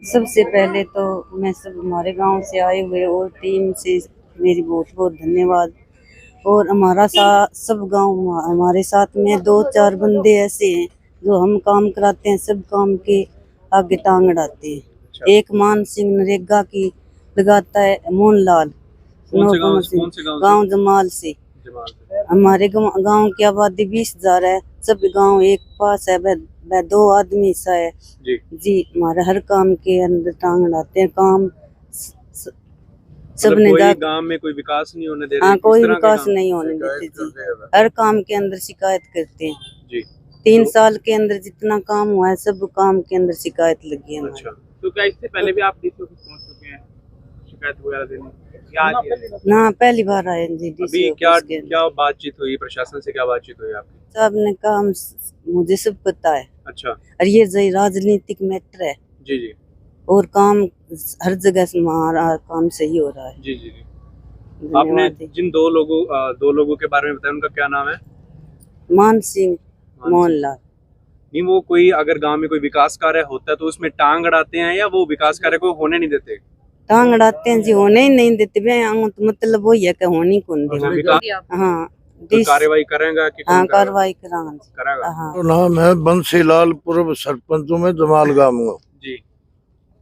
सबसे पहले तो मैं सब हमारे गांव से आए हुए और टीम से मेरी बहुत बहुत धन्यवाद। और हमारा सब गांव हमारे साथ में 2-4 बंदे ऐसे हैं जो हम काम कराते हैं, सब काम के आगे टांग अड़ाते हैं। अच्छा। एक मान सिंह नरेगा की लगाता है, मोहनलाल गांव जमाल से। हमारे गांव की आबादी 20,000 है। सब गांव एक पास है, वह 2 आदमी सा है जी। हमारे हर काम के अंदर टांग अड़ाते हैं। काम सबने कोई गांव में कोई विकास नहीं होने दे रहे? हाँ, कोई विकास नहीं होने देते जी। हर काम के अंदर शिकायत करते हैं जी। 3 साल के अंदर जितना काम हुआ है सब काम के अंदर शिकायत लगी है। अच्छा, तो क्या इससे पहले भी आप डीसी ऑफिस पहुंच चुके हैं शिकायत वगैरह देने? ना पहली बार आए जी डीसी अभी क्या बातचीत हुई प्रशासन से? क्या बातचीत हुई आपकी? साहब ने कहा मुझे सब पता है। अच्छा। और ये राजनीतिक मैटर है जी जी। और काम हर जगह से हमारा काम सही हो रहा है। जी जी जी। आपने जिन दो लोगों के बारे में बताया, उनका क्या नाम है? मान सिंह, मोहनलाल। नहीं, वो कोई अगर गांव में कोई विकास कार्य होता है तो उसमें टांग अड़ाते हैं या वो विकास कार्य को होने नहीं देते? टांग अड़ाते हैं जी, होने ही नहीं देते। तो मतलब वही है कि होनी कौन दे। हाँ, तो कार्रवाई करेंगे कि? हाँ, कार्रवाई करांगे। हाँ। तो नाम है बंसीलाल, पूर्व सरपंच में जमाल गांव जी।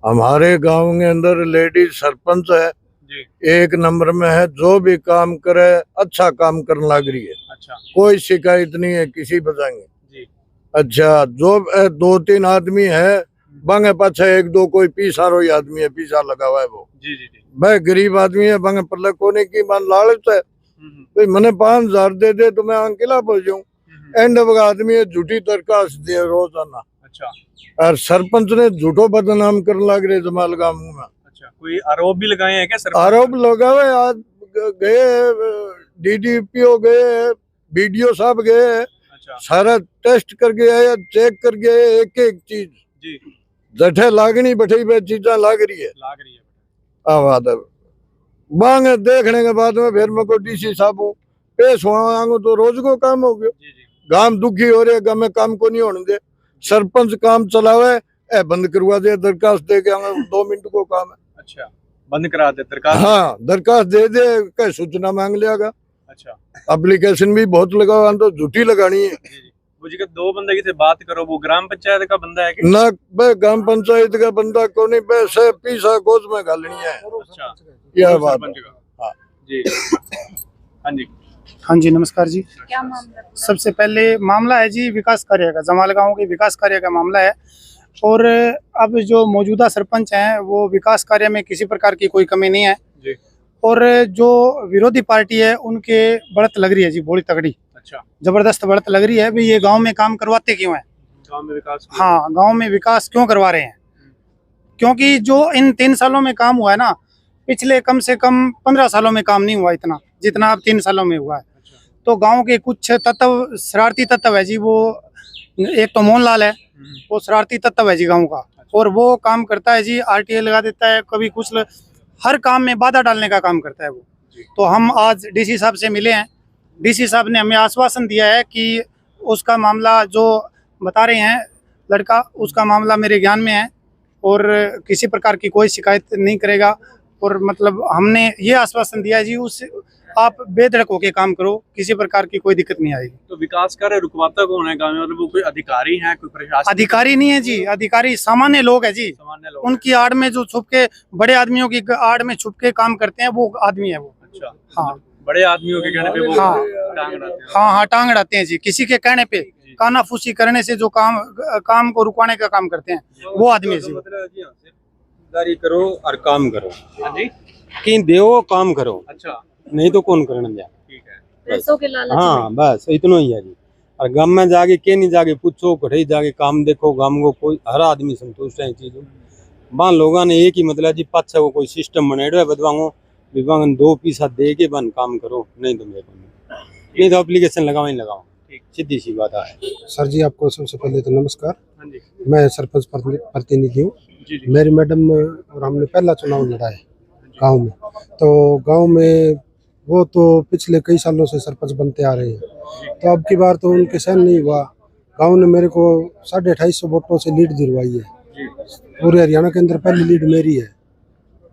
हमारे गांव के अंदर लेडीज सरपंच है जी। 1 नंबर में है। जो भी काम करे अच्छा काम करने लग रही है। अच्छा। कोई शिकायत नहीं है किसी बजाएंगे जी। अच्छा, जो 2-3 आदमी है बंगे पाछे 1-2 कोई पीसारो ही आदमी है, पीछा लगा हुआ है वो। जी जी जी। वह गरीब आदमी है, बंगे पल्ले कोने की मन लालच है भाई मैंने 5,000 दे तो मैं अकेला पहुंच जाऊँ। एंड आदमी है, झूठी दरखास्त दे रोजाना। अच्छा। और सरपंच ने झूठो बदनाम करने लग रहे जमाल गांव में। अच्छा, कोई आरोप भी लगाए हैं क्या सरपंच? आरोप लगावे, आज गए डीडीपीओ गए, बीडीओ साहब गए। अच्छा। सारा टेस्ट करके आया, चेक करके आया, एक चीज जी जठे लागनी बैठी चीजा लाग रही है। आवाज बांग देखने के बाद में फिर मैं को डीसी साहब पेश हुआ तो रोज को काम हो गया। गांव दुखी हो रहे, गांव में काम को नहीं होने दे। सरपंच काम चलावे, बंद करवा दे, दरखास्त दे के 2 मिनट को काम है। अच्छा, बंद करा दे दरखास्त? हाँ, दरखास्त दे दे, कहीं सूचना मांग लिया। अच्छा। एप्लीकेशन भी बहुत लगा, तो झूठी लगानी है। वो जी 2 बंदे की बात करो, वो ग्राम पंचायत का बंदा है कि? ना बे ग्राम पंचायत का बंदा को नहीं, पैसे पीसा गोद में घालनी है। अच्छा, यह बात हाँ जी। हाँ जी। हाँ जी, नमस्कार जी। क्या मामला? सबसे पहले मामला है जी विकास कार्य का, जमाल गांव के विकास कार्य का मामला है। और अब जो मौजूदा सरपंच हैं वो विकास कार्य में किसी प्रकार की कोई कमी नहीं है जी। और जो विरोधी पार्टी है उनके बढ़त लग रही है जी, बड़ी तगड़ी। अच्छा। जबरदस्त बढ़त लग रही है भाई, ये गांव में काम करवाते क्यों हैं? गांव में विकास? हाँ, गांव में विकास क्यों करवा रहे हैं? क्योंकि जो इन 3 सालों में काम हुआ है ना, पिछले कम से कम 15 सालों में काम नहीं हुआ इतना जितना अब 3 सालों में हुआ है। तो गांव के कुछ तत्व, शरारती तत्व है जी। वो एक तो मोहनलाल है, वो शरारती तत्व है जी गांव का, और वो काम करता है जी, आरटीआई लगा देता है, कभी कुछ हर काम में बाधा डालने का काम करता है वो। तो हम आज डीसी साहब से मिले हैं। डीसी साहब ने हमें आश्वासन दिया है कि उसका मामला जो बता रहे हैं लड़का, उसका मामला मेरे ज्ञान में है और किसी प्रकार की कोई शिकायत नहीं करेगा। और मतलब हमने ये आश्वासन दिया है जी, उस आप बेधड़क होके काम करो, किसी प्रकार की कोई दिक्कत नहीं आएगी। तो विकास कार्य रुकवाता कौन है गांव में? मतलब वो कोई अधिकारी है, कोई प्रशासन? अधिकारी नहीं है जी, अधिकारी सामान्य लोग है जी। सामान्य लोग उनकी आड़ में जो छुप के, बड़े आदमियों की आड़ में छुप के काम करते हैं, वो आदमी है वो। अच्छा। हाँ, बड़े आदमियों के कहने पे वो हाँ टांग अड़ाते हैं? हाँ, टांग अड़ाते हैं जी, किसी के कहने पे कानाफूसी करने से जो काम को रुकवाने का काम करते हैं वो आदमी है जी। करो और काम करो। हाँ जी। कि देवो काम करो। अच्छा। नहीं तो कौन करने दिया? ठीक है। पैसों के लालच हाँ, बस इतना ही है जी। और गाँव में जाके के नहीं जाके पूछो, कठे जाके काम देखो, गाँव को कोई हर आदमी संतुष्ट है चीजों। बान लोगों ने एक ही मतलब जी, पाछे वो कोई सिस्टम बनाए है बदवाओ विभाग 2 पैसा दे के बन काम करो, नहीं तो नहीं तो एप्लीकेशन लगाओ ही लगाओ, सीधी सी बात है। सर जी, आपको सबसे पहले तो नमस्कार। हाँ जी। मैं सरपंच प्रतिनिधि हूँ। मेरी मैडम और हमने पहला चुनाव लड़ा है गांव में। तो गांव में वो तो पिछले कई सालों से सरपंच बनते आ रहे हैं, तो अब की बार तो उनके सहन नहीं हुआ। गांव ने मेरे को 2,550 वोटों से लीड दिलवाई है। पूरे हरियाणा के अंदर पहली लीड मेरी है,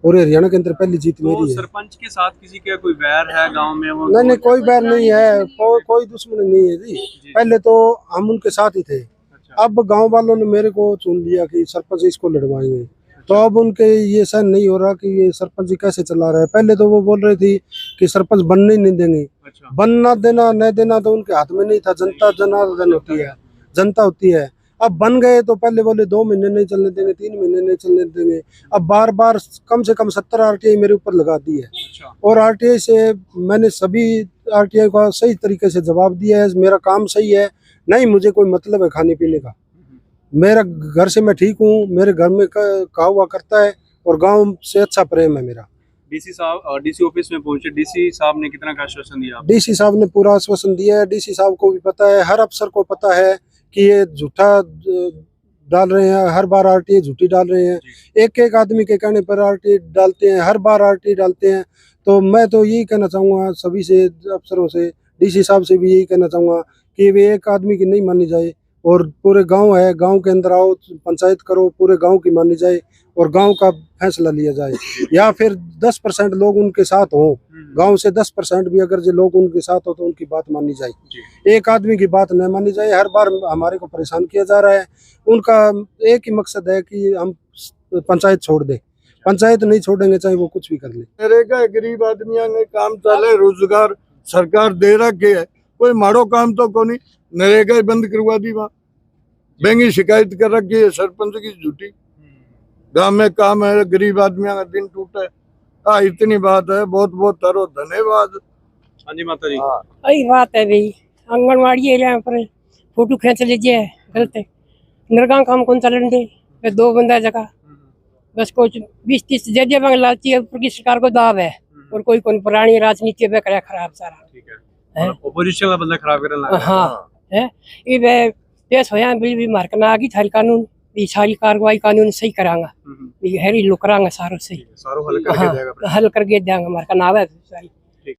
पूरे हरियाणा के अंदर पहली जीत तो मेरी है। सरपंच के साथ किसी का कोई वैर है गांव में? वो नहीं, कोई बैर नहीं है, कोई दुश्मनी नहीं है जी। पहले तो हम उनके साथ ही थे, अब गांव वालों ने मेरे को चुन लिया कि सरपंच इसको लड़वाएंगे, तो अब उनके ये सहन नहीं हो रहा कि ये सरपंच जी कैसे चला रहा है। पहले तो वो बोल रही थी कि सरपंच बनने ही नहीं देंगे, बनना देना न देना तो उनके हाथ में नहीं था, जनता जनार्दन होती है, जनता होती है। अब बन गए तो पहले बोले 2 महीने नहीं चलने देंगे, 3 महीने नहीं चलने देंगे, अब बार बार कम से कम 70 आरटीआई मेरे ऊपर लगा दी है। और आरटीआई से मैंने सभी आरटीआई का सही तरीके से जवाब दिया है, मेरा काम सही है, नहीं मुझे कोई मतलब है खाने पीने का, मेरा घर से मैं ठीक हूँ, मेरे घर में कहा हुआ करता है और गांव से अच्छा प्रेम है मेरा। डीसी साहब डीसी ऑफिस में पहुंचे, डीसी साहब ने कितना का आश्वासन दिया? डीसी साहब ने पूरा आश्वासन दिया है, डीसी साहब को भी पता है, हर अफसर को पता है कि ये झूठा डाल रहे हैं, हर बार आरटीआई झूठी डाल रहे हैं, एक आदमी के कहने पर आरटीआई डालते हैं, हर बार आरटीआई डालते हैं। तो मैं तो यही कहना चाहूँगा सभी से, अफसरों से, डीसी साहब से भी यही कहना चाहूँगा कि वे एक आदमी की नहीं मानी जाए और पूरे गांव है, गांव के अंदर आओ, पंचायत करो, पूरे गांव की मानी जाए और गांव का फैसला लिया जाए। या फिर 10% लोग उनके साथ हों, गांव से 10% भी अगर जो लोग उनके साथ हो तो उनकी बात मानी जाए, एक आदमी की बात न मानी जाए। हर बार हमारे को परेशान किया जा रहा है, उनका एक ही मकसद है कि हम पंचायत छोड़ दें, पंचायत नहीं छोड़ेंगे चाहे वो कुछ भी कर ले। नरेगा गरीब आदमियों ने काम चले, रोजगार सरकार दे रखे है, कोई माड़ो काम तो कोनी, नरेगा ही बंद करवा दी, वहाँ बैंगी शिकायत कर रखी है सरपंच की झूठी, गांव में काम है, गरीब आदमियों का दिन टूटा है। हाँ, इतनी बात है, बहुत बहुत तारो धन्यवाद। हाँ जी माता जी। यही बात है भाई, आंगनवाड़ी एरिया पर फोटो खींच लीजिए, गलत है, नरगा काम कौन चलन दे, 2 बंदा जगह बस कुछ 20-30 जगह में लालची है, ऊपर की सरकार को दाव है और कोई कौन पुरानी राजनीति पे करे खराब सारा। ठीक है, ऑपोजिशन का बंदा खराब करने लगा। हाँ है, ये पेश होया बिल भी मार्कना आगी थाल कानून, ये सारी कार्रवाई कानून सही करांगा, ये हैरी लो करांगा सारो सही, सारो हल करके देगा, हल करके देंगे, मार्कना आवे सारी।